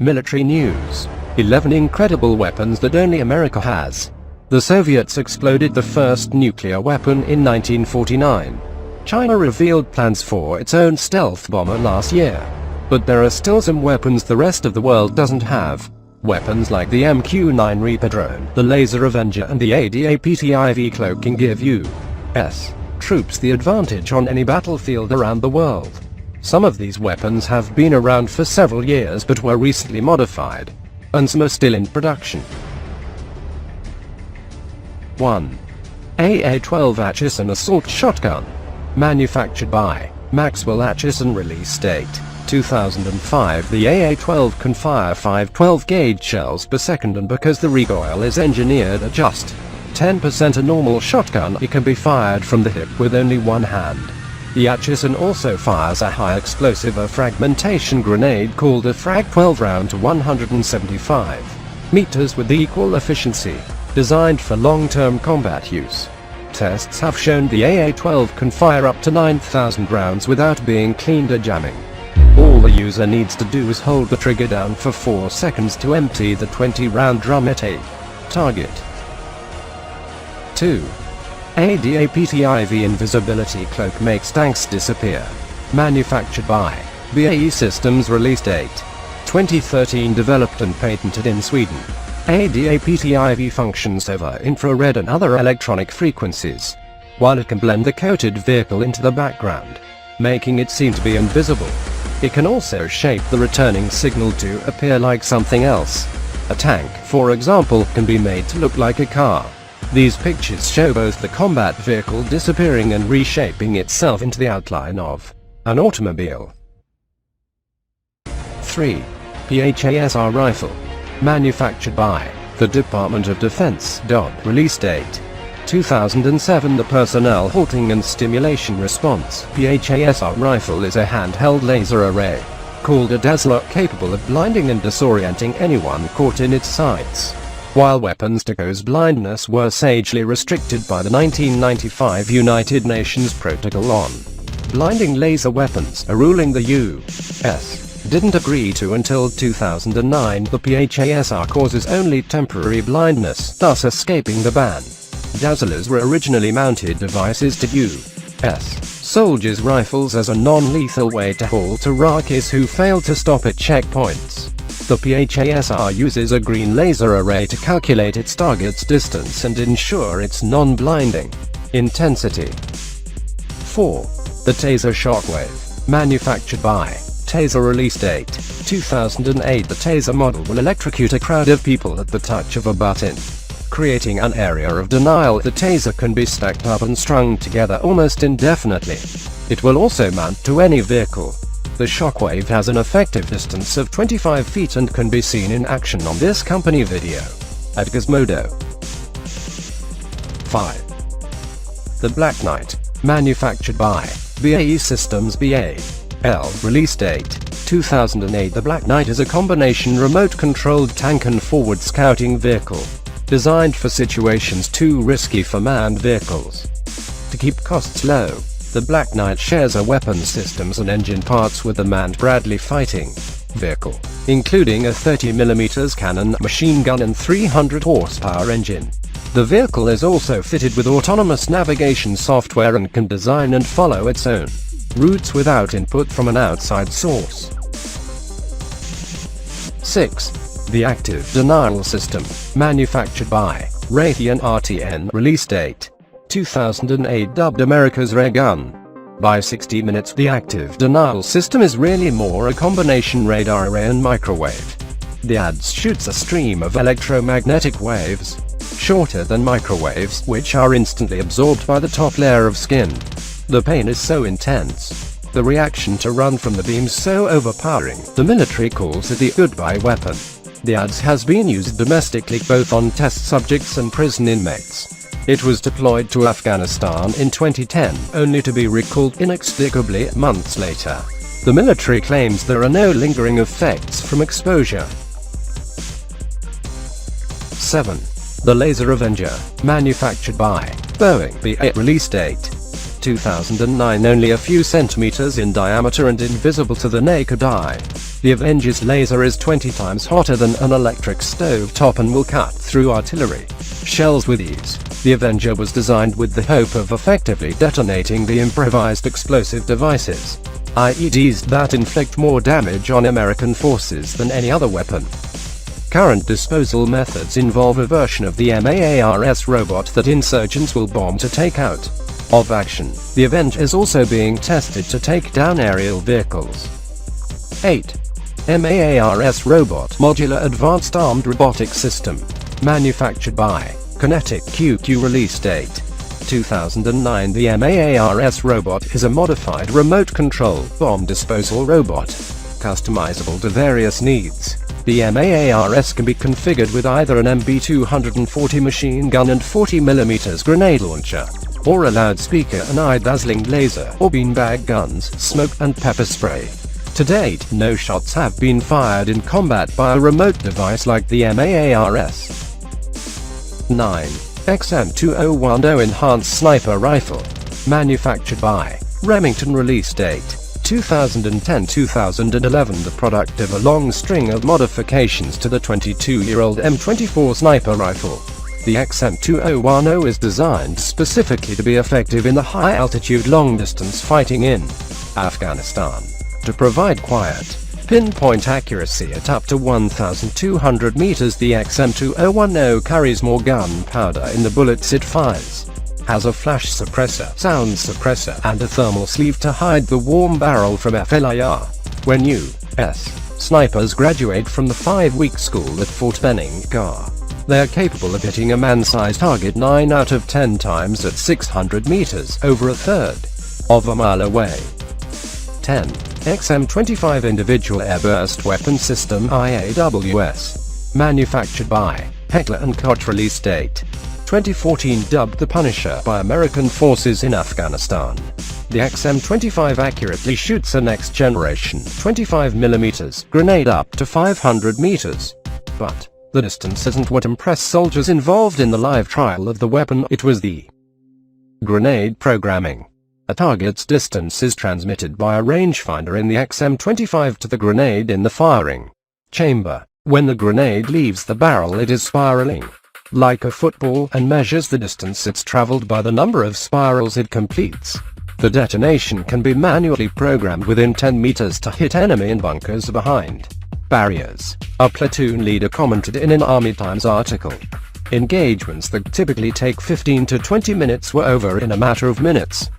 Military news. 11 incredible weapons that only America has. The Soviets exploded the first nuclear weapon in 1949. China revealed plans for its own stealth bomber last year. But there are still some weapons the rest of the world doesn't have. Weapons like the MQ-9 Reaper drone, the Laser Avenger and the ADAPTIV cloak can give U.S. troops the advantage on any battlefield around the world. Some of these weapons have been around for several years but were recently modified, and some are still in production. 1. AA-12 Atchison Assault Shotgun. Manufactured by Maxwell Atchison. Release date 2005. The AA-12 can fire 5 12-gauge shells per second, and because the recoil is engineered at just 10% a normal shotgun, it can be fired from the hip with only one hand. The Atchison also fires a high-explosive fragmentation grenade called a Frag-12 round to 175 meters with equal efficiency, designed for long-term combat use. Tests have shown the AA-12 can fire up to 9,000 rounds without being cleaned or jamming. All the user needs to do is hold the trigger down for 4 seconds to empty the 20-round drum at a target. 2. ADAPTIV Invisibility Cloak makes tanks disappear. Manufactured by BAE Systems. Release date 2013. Developed and patented in Sweden. ADAPTIV functions over infrared and other electronic frequencies, while it can blend the coated vehicle into the background, making it seem to be invisible. It can also shape the returning signal to appear like something else. A tank, for example, can be made to look like a car. These pictures show both the combat vehicle disappearing and reshaping itself into the outline of an automobile. 3. PHASR Rifle. Manufactured by the Department of Defense. Release date 2007. The Personnel Halting and Stimulation Response PHASR rifle is a handheld laser array, called a Dazzler, capable of blinding and disorienting anyone caught in its sights. While weapons to cause blindness were sagely restricted by the 1995 United Nations Protocol on Blinding Laser Weapons, a ruling the U.S. didn't agree to until 2009, the PHASR causes only temporary blindness, thus escaping the ban. Dazzlers were originally mounted devices to U.S. soldiers' rifles as a non-lethal way to halt Iraqis who failed to stop at checkpoints. The PHASR uses a green laser array to calculate its target's distance and ensure its non-blinding intensity. 4. The Taser Shockwave. Manufactured by Taser. Release date 2008. The Taser model will electrocute a crowd of people at the touch of a button, creating an area of denial. The Taser can be stacked up and strung together almost indefinitely. It will also mount to any vehicle. The Shockwave has an effective distance of 25 feet and can be seen in action on this company video at Gizmodo. 5. The Black Knight. Manufactured by BAE Systems. BAL. Release date 2008. The Black Knight is a combination remote-controlled tank and forward scouting vehicle, designed for situations too risky for manned vehicles. To keep costs low, the Black Knight shares a weapons systems and engine parts with the manned Bradley fighting vehicle, including a 30mm cannon, machine gun and 300 horsepower engine. The vehicle is also fitted with autonomous navigation software and can design and follow its own routes without input from an outside source. 6. The Active Denial System. Manufactured by Raytheon RTN. Release date 2008. Dubbed America's ray gun by 60 Minutes, the Active Denial System is really more a combination radar array and microwave. The ADS shoots a stream of electromagnetic waves, shorter than microwaves, which are instantly absorbed by the top layer of skin. The pain is so intense, the reaction to run from the beams so overpowering, the military calls it the goodbye weapon. The ADS has been used domestically both on test subjects and prison inmates. It was deployed to Afghanistan in 2010, only to be recalled inexplicably months later. The military claims there are no lingering effects from exposure. 7. The Laser Avenger. Manufactured by Boeing. BA. Release date 2009, only a few centimeters in diameter and invisible to the naked eye. The Avenger's laser is 20 times hotter than an electric stove top and will cut through artillery shells with ease. The Avenger was designed with the hope of effectively detonating the improvised explosive devices, IEDs, that inflict more damage on American forces than any other weapon. Current disposal methods involve a version of the MAARS robot that insurgents will bomb to take out of action. The Avenger is also being tested to take down aerial vehicles. 8. MAARS Robot Modular Advanced Armed Robotic System. Manufactured by Kinetic QQ. Release date 2009. The MAARS robot is a modified remote-control bomb disposal robot, customizable to various needs. The MAARS can be configured with either an MB240 machine gun and 40mm grenade launcher, or a loudspeaker, an eye-dazzling laser, or beanbag guns, smoke and pepper spray. To date, no shots have been fired in combat by a remote device like the MAARS. 9. XM2010 Enhanced Sniper Rifle. Manufactured by Remington. Release date 2010-2011. The product of a long string of modifications to the 22-year-old M24 sniper rifle. The XM2010 is designed specifically to be effective in the high-altitude long-distance fighting in Afghanistan. To provide quiet, pinpoint accuracy at up to 1,200 meters, the XM2010 carries more gunpowder in the bullets it fires, has a flash suppressor, sound suppressor, and a thermal sleeve to hide the warm barrel from FLIR. When U.S. snipers graduate from the 5-week school at Fort Benning, GAR, they are capable of hitting a man-sized target 9 out of 10 times at 600 meters, over a third of a mile away. 10. XM25 Individual Airburst Weapon System IAWS. Manufactured by Heckler & Koch. Release date 2014. Dubbed the Punisher by American forces in Afghanistan, the XM25 accurately shoots a next-generation 25mm grenade up to 500 meters. But the distance isn't what impressed soldiers involved in the live trial of the weapon, it was the grenade programming. A target's distance is transmitted by a rangefinder in the XM25 to the grenade in the firing chamber. When the grenade leaves the barrel, it is spiraling like a football and measures the distance it's traveled by the number of spirals it completes. The detonation can be manually programmed within 10 meters to hit enemy in bunkers behind barriers, a platoon leader commented in an Army Times article. Engagements that typically take 15 to 20 minutes were over in a matter of minutes.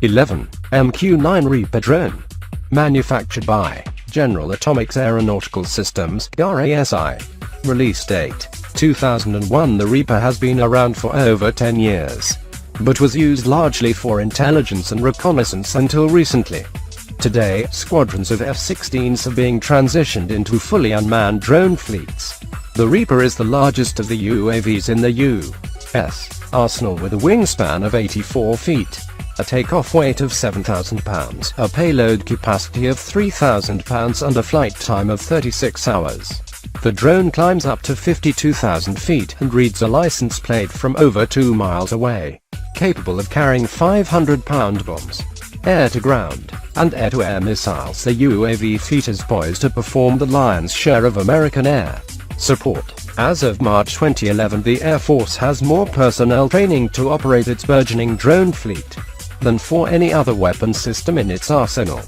11. MQ-9 Reaper Drone. Manufactured by General Atomics Aeronautical Systems, GARASI. Release date 2001. The Reaper has been around for over 10 years, but was used largely for intelligence and reconnaissance until recently. Today, squadrons of F-16s are being transitioned into fully unmanned drone fleets. The Reaper is the largest of the UAVs in the U.S. arsenal, with a wingspan of 84 feet. A takeoff weight of 7,000 pounds, a payload capacity of 3,000 pounds, and a flight time of 36 hours. The drone climbs up to 52,000 feet and reads a license plate from over 2 miles away. Capable of carrying 500-pound bombs, air-to-ground, and air-to-air missiles, the UAV fleet is poised to perform the lion's share of American air support. As of March 2011, the Air Force has more personnel training to operate its burgeoning drone fleet than for any other weapon system in its arsenal.